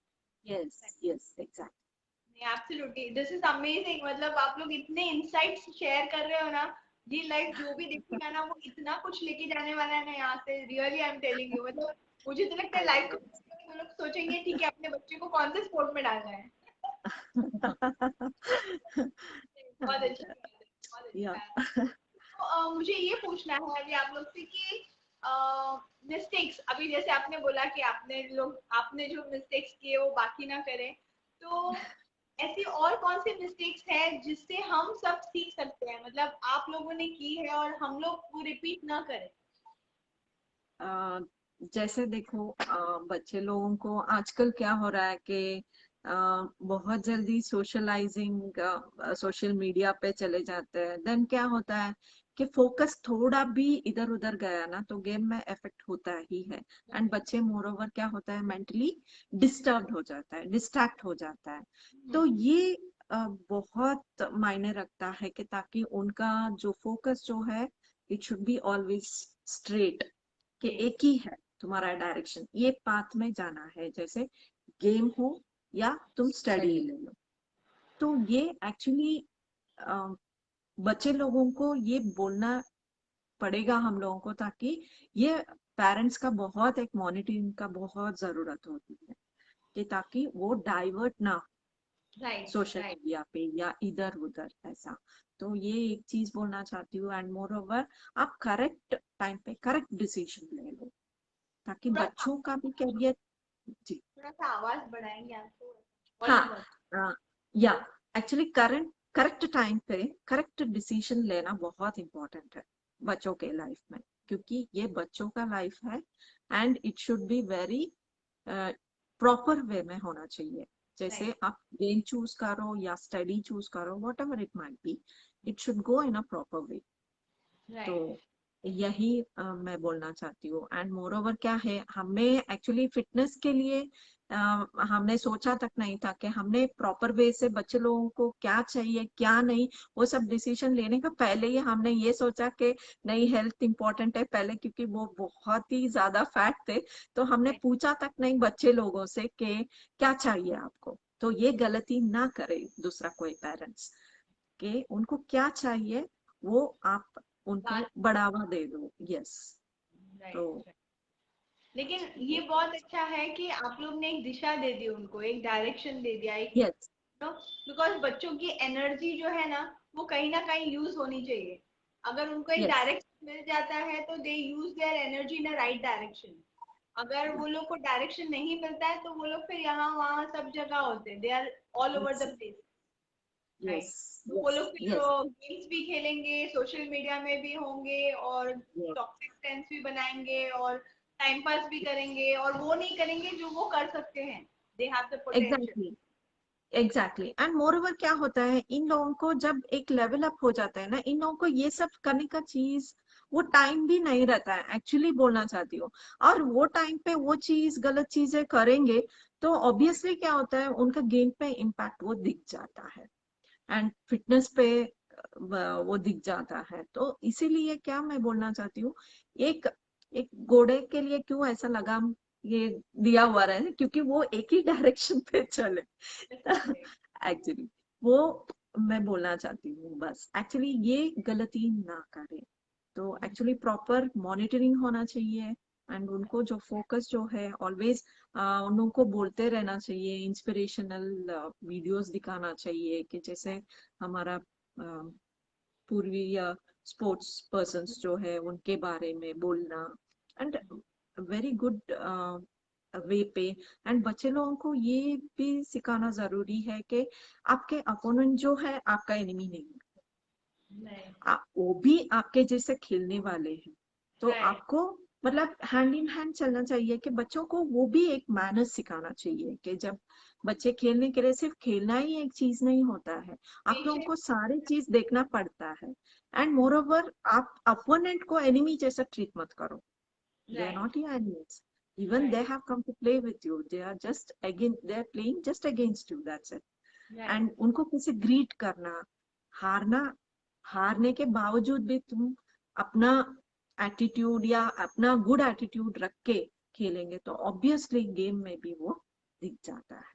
Yes yes exactly, absolutely, this is amazing, मतलब आप लोग इतने इंसाइट्स शेयर कर रहे हो ना, ये लाइफ जो भी देखेगा ना वो इतना कुछ लेके जाने वाला है ना यहाँ से, really I am telling you. मतलब मुझे तो लगता है आई लाइफ नो, को वो लोग सोचेंगे ठीक है अपने बच्चे को कौन से स्पोर्ट में डालना है। बहुत अच्छी बात है, बहुत अच्छी या बात है। तो मुझे ये पूछना है अभी आप लोग से कि मिस्टेक्स, अभी जैसे आपने बोला कि आपने जो मिस्टेक्स किए वो बाकी ना करें, तो ऐसी और कौन सी मिस्टेक्स है जिससे हम सब सीख सकते हैं, मतलब आप लोगों ने की है और हम लोग वो रिपीट ना करें? अ, जैसे देखो, बच्चे लोगों को आजकल क्या हो रहा है कि बहुत जल्दी सोशलाइजिंग, सोशल मीडिया पे चले जाते हैं। देन क्या होता है कि फोकस थोड़ा भी इधर उधर गया ना तो गेम में इफेक्ट होता ही है। एंड बच्चे मोर ओवर क्या होता है, मेंटली डिस्टर्ब हो जाता है, डिस्ट्रैक्ट हो जाता है। तो ये बहुत मायने रखता है कि ताकि उनका जो फोकस जो है, it should be always straight, कि एक ही है तुम्हारा डायरेक्शन, ये पाथ में जाना है। जैसे गेम हो या तुम स्टडी ले लो, तो ये एक्चुअली बच्चे लोगों को ये बोलना पड़ेगा हम लोगों को, ताकि ये पेरेंट्स का बहुत एक मॉनिटरिंग का बहुत जरूरत होती है, कि ताकि वो डाइवर्ट ना राइट, सोशल राइट। मीडिया पे या इधर उधर ऐसा। तो ये एक चीज बोलना चाहती हूँ। एंड मोर ओवर, आप करेक्ट टाइम पे करेक्ट डिसीजन ले लो, ताकि थोड़ा सा बच्चों का भी करियर। जी। थोड़ा सा आवाज बढ़ाएंगे आपको? हाँ। वॉल्यूम बहुत। या एक्चुअली करेक्ट टाइम पे करेक्ट डिसीजन लेना बहुत इंपॉर्टेंट है बच्चों के लाइफ में, क्योंकि ये बच्चों का लाइफ है। And it should be very proper way में होना चाहिए। राइट, जैसे आप गेम चूज करो या स्टडी चूज करो, what ever it might be, it should go in a proper way. तो राइट। यही मैं बोलना चाहती हूँ। एंड मोर ओवर क्या है, हमें एक्चुअली फिटनेस के लिए हमने सोचा तक नहीं था कि हमने प्रॉपर वे से बच्चे लोगों को क्या चाहिए क्या नहीं, वो सब डिसीजन लेने का पहले ही हमने ये सोचा कि नहीं, हेल्थ इंपॉर्टेंट है पहले, क्योंकि वो बहुत ही ज्यादा फैट थे। तो हमने पूछा तक नहीं बच्चे लोगों से कि क्या चाहिए आपको। तो ये गलती ना करे दूसरा कोई पेरेंट्स, कि उनको क्या चाहिए वो आप उनको बात। बढ़ावा दे दो। यस। तो राइट। लेकिन ये बहुत अच्छा है कि आप लोग ने एक दिशा दे दी उनको, एक डायरेक्शन दे दिया, एक, यस, बिकॉज बच्चों की एनर्जी जो है ना कहीं यूज होनी चाहिए। अगर उनको एक यस, डायरेक्शन मिल जाता है तो they use their energy in right direction. अगर वो लोग को डायरेक्शन नहीं मिलता है तो वो लोग फिर यहाँ वहाँ सब जगह होते हैं, they are all over the place. Right. Yes, तो वो यस, लोग फिर यस, गेम्स भी खेलेंगे, सोशल मीडिया में भी होंगे और यस, टॉक्सिक फ्रेंड्स भी बनाएंगे और टाइम पास भी करेंगे और वो नहीं करेंगे जो वो कर सकते हैं। They have the potential. Exactly, exactly. And more over क्या होता है, इन लोगों को जब एक लेवल अप हो जाता है ना, इन लोगों को ये सब करने का चीज, वो टाइम भी नहीं रहता है, एक्चुअली बोलना चाहती हूँ। और वो टाइम पे वो चीज गलत चीजें करेंगे तो ऑब्वियसली क्या होता है, उनका गेम पे इम्पैक्ट वो दिख जाता है। एंड फिटनेस पे वो दिख जाता है। तो इसीलिए क्या मैं बोलना चाहती हूँ, एक एक घोड़े के लिए क्यों ऐसा लगाम ये दिया हुआ है, क्योंकि वो एक ही डायरेक्शन पे चले। एक्चुअली वो मैं बोलना चाहती हूँ बस, एक्चुअली ये गलती ना करें। तो एक्चुअली प्रॉपर मॉनिटरिंग होना चाहिए। एंड उनको जो फोकस जो है ऑलवेज उनको बोलते रहना चाहिए, इंस्पिरेशनल वीडियोस दिखाना चाहिए, कि जैसे हमारा पूर्वीय स्पोर्ट्स पर्सन्स जो है उनके बारे में बोलना। एंड वेरी गुड वे पे। एंड बच्चे लोगों को ये भी सिखाना जरूरी है कि आपके अपोनेंट जो है आपका एनिमी नहीं है, नहीं। वो भी आपके जैसे खेलने वाले हैं। तो राइट। आपको मतलब हैंड इन हैंड चलना चाहिए, कि बच्चों को वो भी एक मैनर्स सिखाना चाहिए, कि जब बच्चे खेलने के लिए, सिर्फ खेलना ही एक चीज नहीं होता है, आप लोगों पेशेंस। को सारी चीज देखना पड़ता है। एंड मोर ओवर, आप अपोनेंट को एनिमी जैसा ट्रीट मत करो। They are right, not your enemies, even they right, have come to play with you, they are just again, they are playing just against you, that's it. Right. And उनको कैसे greet करना, हारना, हारने के बावजूद भी तुम अपना एटीट्यूड या अपना गुड एटीट्यूड रख के खेलेंगे तो ऑब्वियसली गेम में भी वो दिख जाता है।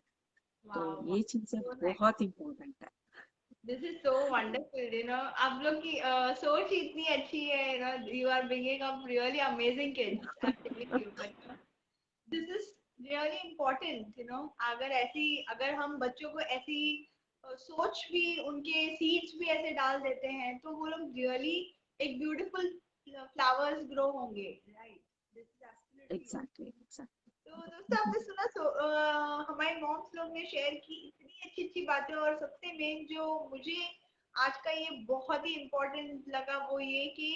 तो वाओ, ये चीजें सो नाइस। बहुत इंपॉर्टेंट है। दिस इज सो वंडरफुल, आप लोग की सोच ही इतनी अच्छी है, you are bringing up really amazing kids, I am telling you. But this is really important, अगर हम बच्चों को ऐसी सोच भी, उनके सीड्स भी ऐसे डाल देते हैं तो वो लोग रियली एक ब्यूटीफुल फ्लावर्स ग्रो होंगे। Right, this is absolutely. Exactly, exactly. तो दोस्तों आपने सुना हमारे मॉम्स लोग ने शेयर की इतनी अच्छी अच्छी बातें, और सबसे मेन जो मुझे आज का ये बहुत ही इम्पोर्टेंट लगा वो ये कि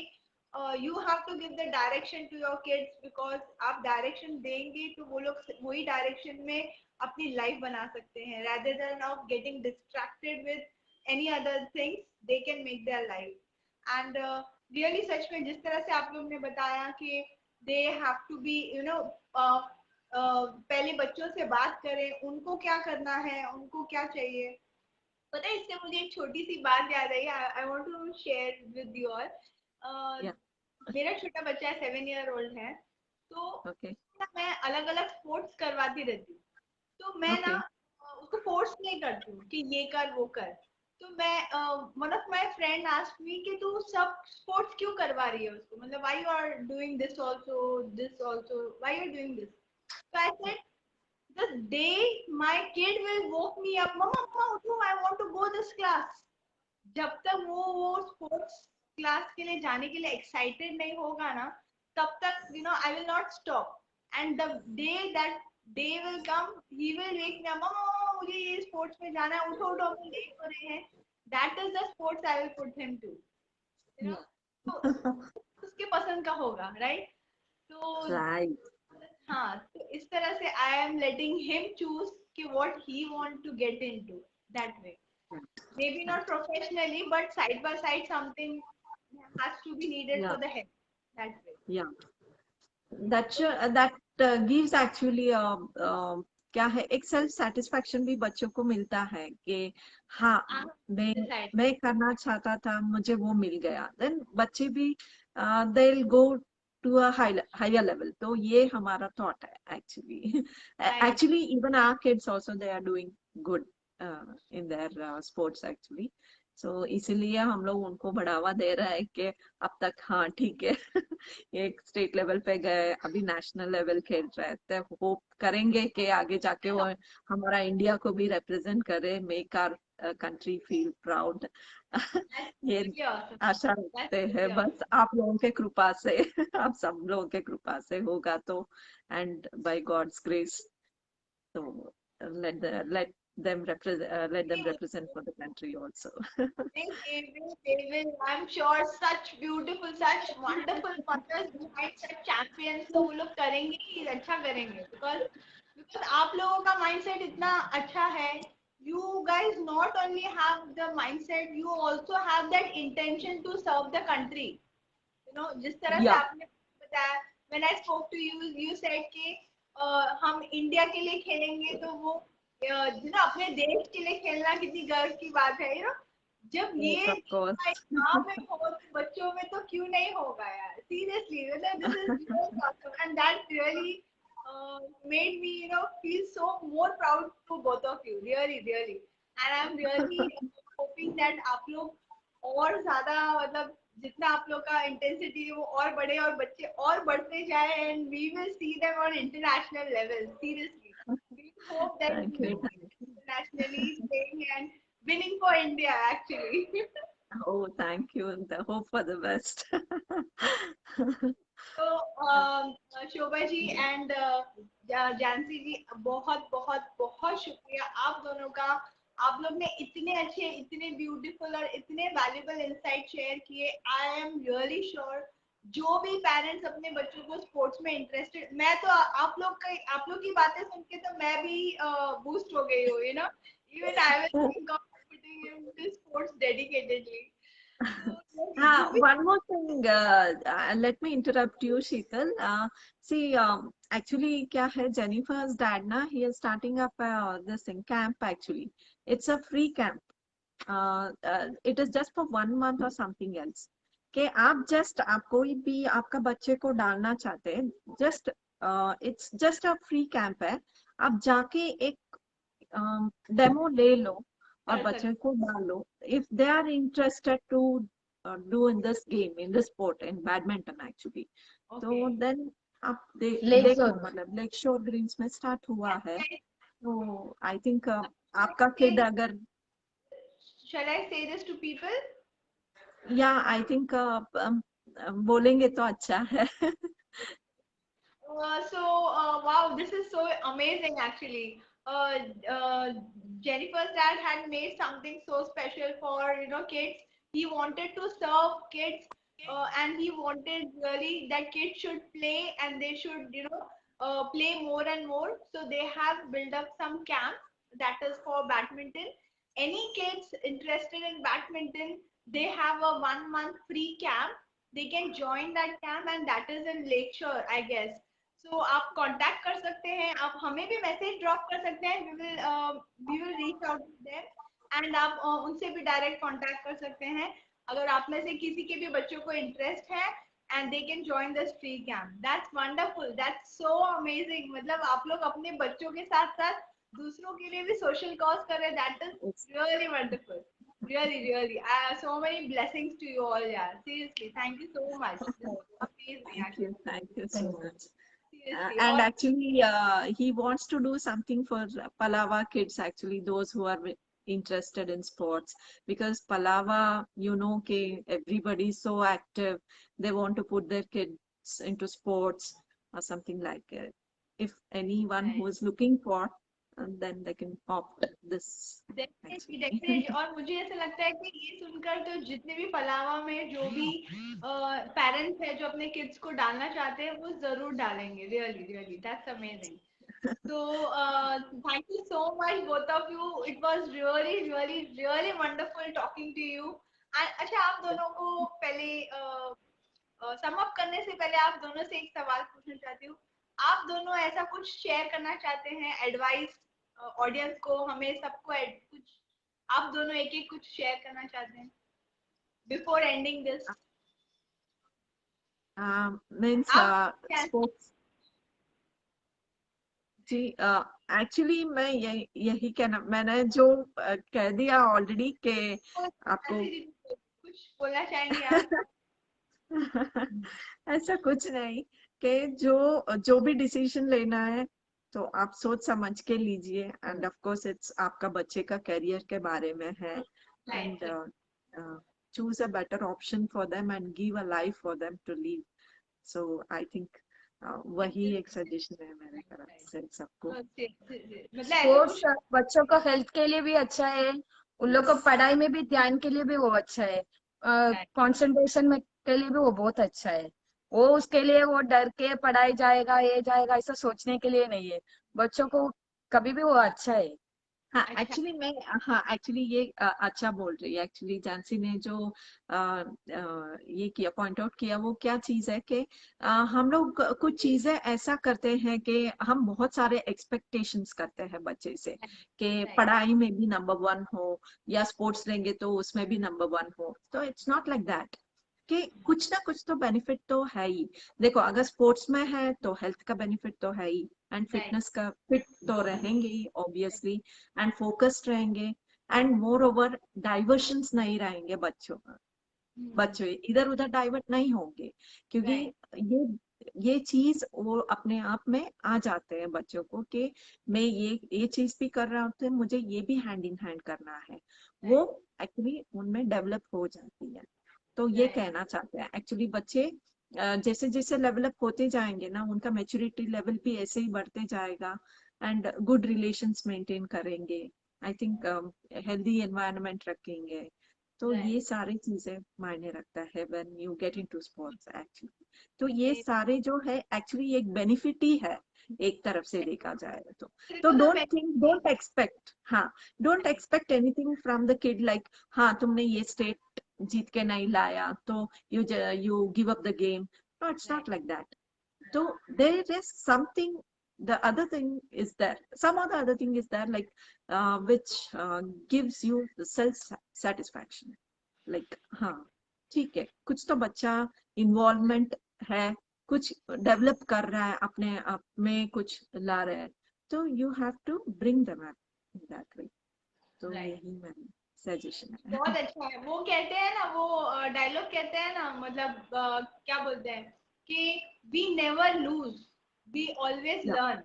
you have to give the direction to your kids, because आप डायरेक्शन देंगे तो वो लोग वही डायरेक्शन में अपनी लाइफ बना सकते हैं, rather than of getting distracted with any other things, they can make their life. And really सच में जिस तरह से आप लोग ने बताया कि they have to be you know पहले बच्चों से बात करें, उनको क्या करना है, उनको क्या चाहिए। पता है, इससे मुझे एक छोटी सी बात याद आई, I want to share with you all. Yeah. मेरा छोटा बच्चा है, 7 year old है, तो Okay. ना मैं अलग अलग स्पोर्ट्स करवाती रहती हूँ। तो मैं ना Okay. उसको फोर्स नहीं करती हूँ कि ये कर वो कर। तो मैं one of my friend asked me कि तू सब स्पोर्ट्स क्यों करवा रही है उसको, मतलब why you are doing this also why you are doing this. तो I said the day my kid will woke me up, mama mama उठो, I want to go this class, जब तक वो स्पोर्ट्स क्लास के लिए जाने के लिए एक्साइटेड नहीं होगा ना, तब तक you know I will not stop. And the day that day will come, he will wake me, मम्मा मुझे ये स्पोर्ट्स में जाना है, उठो उठो हम लेट हो रहे हैं, that is the sports I will put him to, you know. Yeah. तो उसके पसंद का होगा, राइट। तो Right. हाँ, तो इस तरह से I am letting him choose कि what he want to get into, that way. Maybe not professionally, but side by side something has to be needed Yeah. for the head, that way. Yeah. That gives actually क्या है, एक self satisfaction भी बच्चों को मिलता है कि हाँ, Ah, मैं decide. मैं करना चाहता था, मुझे वो मिल गया। देन बच्चे भी they will go to a higher level. तो ये हमारा थॉट है actually. Right. Actually even our kids also they are doing good in their sports actually. So इसीलिए हम लोग उनको बढ़ावा दे रहे हैं कि अब तक हाँ ठीक है, एक स्टेट लेवल पे गए, अभी नेशनल लेवल खेल रहे हैं, तो होप करेंगे कि आगे जाके वो हमारा इंडिया को भी रिप्रेजेंट करे, make our country feel proud. That's ये really awesome. आशा That's रखते हैं, really बस awesome. आप लोगों के कृपा से। आप सब लोगों के कृपा से होगा तो, एंड बाय गॉड्स ग्रेस, तो let them represent for the country also. They will. I'm sure such beautiful, such wonderful mothers behind such champions, तो वो लोग करेंगे ही, अच्छा करेंगे, because आप लोगों का mindset इतना अच्छा है। You guys not only have the mindset, you also have that intention to serve the country. You know, जिस तरह से Yeah. आपने बताया, when I spoke to you, you said कि हम इंडिया के लिए खेलेंगे, तो वो अपने देश के लिए खेलना कितनी गर्व की बात है, यू नो। जब ये Yes, of course. गाँव में हो तो बच्चों में तो क्यों नहीं होगा यार, seriously, this is awesome, and that really made me feel so more proud to both of you, really, and I'm really hoping that आप लोग और ज्यादा, मतलब जितना आप लोग का इंटेंसिटी है वो और बढ़े और बच्चे और बढ़ते जाए, and we will see them on international level, seriously. We hope that Thank you you. will be internationally playing and winning for India, actually. Oh, thank you. And the hope for the best. तो Shobha ji and जानसी जी, बहुत बहुत बहुत शुक्रिया आप दोनों का। आप लोग ने इतने अच्छे, इतने ब्यूटीफुल और इतने वैल्यूबल इंसाइट शेयर किए। आई एम रियली श्योर जो भी पेरेंट्स अपने बच्चों को स्पोर्ट्स में इंटरेस्टेड, मैं तो आप लोग की बातें सुन के तो मैं भी बूस्ट हो गई हूँ, you know. Even I will think of putting him to sports dedicatedly. One more thing, let me interrupt you, Sheetal. See, actually, क्या है, Jennifer's dad ना, he is starting up this thing, camp actually. It's a free camp. It is just for 1 month or something else. कि आप कोई भी आपका बच्चे को डालना चाहते हैं, just it's just a free camp है। आप जाके एक डेमो ले लो और बच्चे को डालो, if they are interested to do in this game, in this sport, in badminton actually, तो then आप देखो, मतलब लेक शोर ग्रीन्स में स्टार्ट हुआ है, तो आई थिंक आपका किड अगर, Shall I say this to people? या आई थिंक बोलेंगे तो अच्छा है। Wow, this is so amazing actually. Jennifer's dad had made something so special for kids. He wanted to serve kids, and he wanted really that kids should play and they should play more and more. So they have built up some camp that is for badminton. Any kids interested in badminton, they have a 1 month free camp. They can join that camp, and that is in Lakeshore, I guess. So आप contact कर सकते हैं, आप हमें भी message drop कर सकते हैं. We will reach out to them, and आप उनसे भी डायरेक्ट कांटेक्ट कर सकते हैं अगर आप में से किसी के भी बच्चों को इंटरेस्ट है, and they can join this free camp. That's wonderful, that's so amazing. मतलब आप लोग अपने बच्चों के साथ साथ दूसरों के लिए भी सोशल कॉज कर रहे हैं. That is really wonderful. Really, so many blessings to you all, yeah. Seriously, thank you so much. This is amazing, Thank you so much. seriously. And और actually, he wants to do something for Palava kids, actually, those who are interested in sports. Because Palava, you know, everybody is so active. They want to put their kids into sports or something like it. If anyone who is looking for, then they can opt this. Definitely. और मुझे ऐसा लगता है कि ये सुनकर तो जितने भी पलावा में जो भी पेरेंट्स है जो अपने किड्स को डालना चाहते हैं वो जरूर डालेंगे. Really that's amazing. So thank you so much both of you. It was really wonderful talking to you. And अच्छा, आप दोनों को पहले सम अप करने से पहले आप दोनों से एक सवाल पूछना चाहती हूँ. आप दोनों ऐसा कुछ शेयर करना चाहते हैं, एडवाइस ऑडियंस को, हमें सबको कुछ आप दोनों एक एक कुछ शेयर करना चाहते हैं बिफोर एंडिंग दिस? Means आप क्या sports. जी, एक्चुअली मैं यही कहना, मैंने जो कह दिया ऑलरेडी कि आपको कुछ बोलना चाहेंगे आप? ऐसा कुछ नहीं, कि जो भी डिसीजन लेना है तो आप सोच समझ के लीजिए. एंड ऑफ कोर्स इट्स आपका बच्चे का करियर के बारे में है. And choose a better option for them and give a life for them to live. So I think वही एक सजेशन है मेरे तरफ से सबको. मतलब स्पोर्ट्स बच्चों को हेल्थ के लिए भी अच्छा है, उन लोग को पढ़ाई में भी ध्यान के लिए भी वो अच्छा है, कंसंट्रेशन में के लिए भी वो बहुत अच्छा है. वो उसके लिए वो डर के पढ़ाई जाएगा ये जाएगा ऐसा सोचने के लिए नहीं है. बच्चों को कभी भी वो अच्छा है. हाँ एक्चुअली ये अच्छा बोल रही है. एक्चुअली जानसी ने जो ये किया, पॉइंट आउट किया, वो क्या चीज है कि हम लोग कुछ चीजें ऐसा करते हैं कि हम बहुत सारे एक्सपेक्टेशंस करते हैं बच्चे से, कि पढ़ाई में भी नंबर 1 हो या स्पोर्ट्स लेंगे तो उसमें भी नंबर 1 हो. तो इट्स नॉट लाइक दैट, कि कुछ ना कुछ तो बेनिफिट तो है ही. देखो, अगर स्पोर्ट्स में है तो हेल्थ का बेनिफिट तो है ही, एंड फिटनेस का फिट तो रहेंगे ही ऑब्वियसली, एंड फोकस्ड रहेंगे, एंड मोर ओवर डाइवर्शंस नहीं रहेंगे. बच्चों इधर उधर डाइवर्ट नहीं होंगे, क्योंकि ये चीज वो अपने आप में आ जाते हैं बच्चों को, कि मैं ये चीज भी कर रहा हूँ, मुझे ये भी हैंड इन हैंड करना है. वो एक्चुअली उनमें डेवलप हो जाती है. तो ये कहना चाहते हैं एक्चुअली बच्चे जैसे जैसे डेवलप होते जाएंगे ना, उनका मैच्योरिटी लेवल भी ऐसे ही बढ़ते जाएगा, एंड गुड रिलेशंस मेंटेन करेंगे. आई थिंक हेल्दी एनवायरनमेंट रखेंगे. तो ये सारी चीजें मायने रखता है when you get into sports actually. तो ये सारे जो है एक्चुअली एक बेनिफिट ही है एक तरफ से देखा जाए तो don't expect anything from the kid, like हाँ तुमने ये स्टेट जीत के नहीं लाया तो you give up the game. No, it's not like that. So there is something, the other thing is there, some other thing is there, like which gives you the self satisfaction, like हाँ ठीक है, कुछ तो बच्चा involvement है, कुछ develop कर रहा है, अपने आप में कुछ ला रहा है, तो you have to bring them up in that way. तो यही मेरा सजेशन है. बहुत अच्छा है. वो कहते हैं ना, वो डायलॉग कहते हैं ना, मतलब क्या बोलते हैं कि we never lose, we always learn.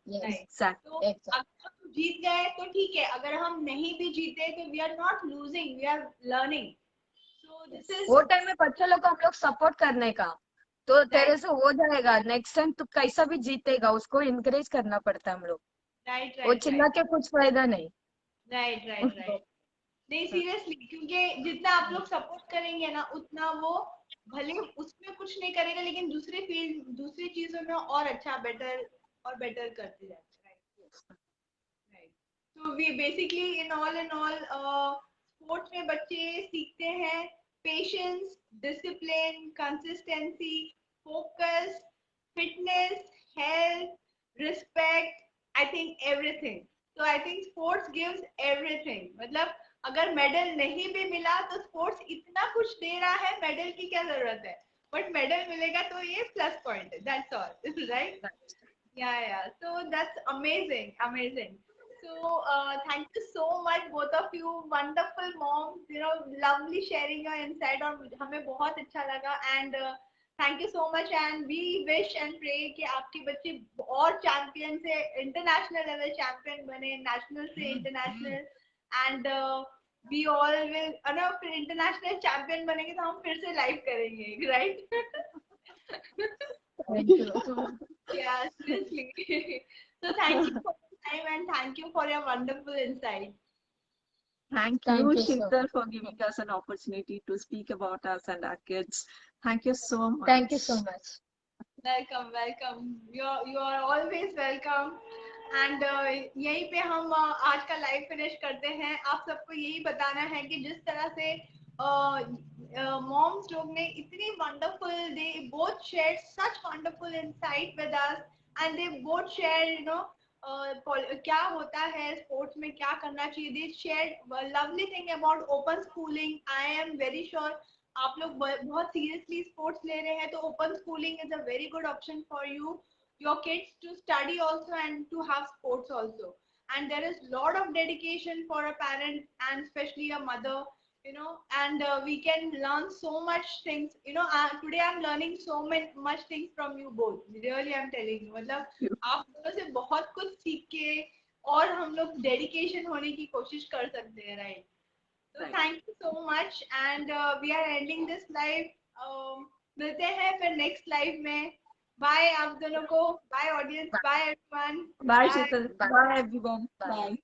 Exactly. तो अगर हम जीत गए तो ठीक है, अगर हम नहीं भी जीते तो we are not losing, we are learning. So this is वो टाइम में बच्चों लोग को हम लोग सपोर्ट करने का, तो तेरे से हो जाएगा, नेक्स्ट टाइम तू कैसा भी जीतेगा, उसको इनकरेज करना पड़ता है हम लोग। राइट वो राइट चिल्ला राइट के कुछ फायदा नहीं। Right right right. नहीं सीरियसली, क्योंकि जितना आप लोग सपोर्ट करेंगे ना उतना वो भले उसमें कुछ नहीं करेगा लेकिन दूसरे फील्ड दूसरी चीजों में और अच्छा बेटर और बेटर करते जाते हैं। राइट। तो we basically in all sports में बच्चे सीखते हैं patience, discipline, consistency, focus, fitness, health, respect, I think everything. तो I think sports gives everything. मतलब अगर मेडल नहीं भी मिला तो स्पोर्ट्स इतना कुछ दे रहा है, मेडल की क्या जरूरत है, बट मेडल मिलेगा तो ये प्लस पॉइंट है, that's all, right? Yeah, so that's amazing, amazing. So thank you so much both of you, wonderful moms, you know, lovely sharing your insight, और हमें बहुत अच्छा लगा, and thank you so much, and we wish and pray कि आपके बच्चे और champion से इंटरनेशनल लेवल चैंपियन बने, नेशनल से international, and we all will, ना फिर इंटरनेशनल चैंपियन बनेंगे तो हम फिर से लाइव करेंगे, right? Thank you. Yeah, seriously. So thank you for your time and thank you for your wonderful insight. Thank Thank you, you so Sheetal, for giving us an opportunity to speak about us and our kids. Thank you so much. Thank you so much. Welcome, welcome. You are always welcome. And यहीं पे हम आज का live finish करते हैं। आप सबको यही बताना है कि जिस तरह से मॉम्स लोग ने इतनी wonderful, they both share such wonderful insight with us, and they both share, you know, क्या होता है स्पोर्ट्स में, क्या करना चाहिए। They share lovely thing about open schooling. I am very sure आप लोग बहुत सीरियसली स्पोर्ट्स ले रहे हैं, तो open schooling is a very good option for you, your kids, to study also and to have sports also. And there is lot of dedication for a parent and especially a mother, you know, and we can learn so much things, you know. Today I'm learning so much things from you both, really I'm telling you, मतलब आप दोनों से बहुत कुछ सीख के और हम लोग डेडिकेशन होने की कोशिश कर सकते हैं, right? So Right. thank you so much, and we are ending this live. मिलते हैं फिर नेक्स्ट लाइव में। बाय आप दोनों को, bye audience, bye everyone, Bye, bye. Sheetal. Bye. Bye, everyone. Bye. Bye.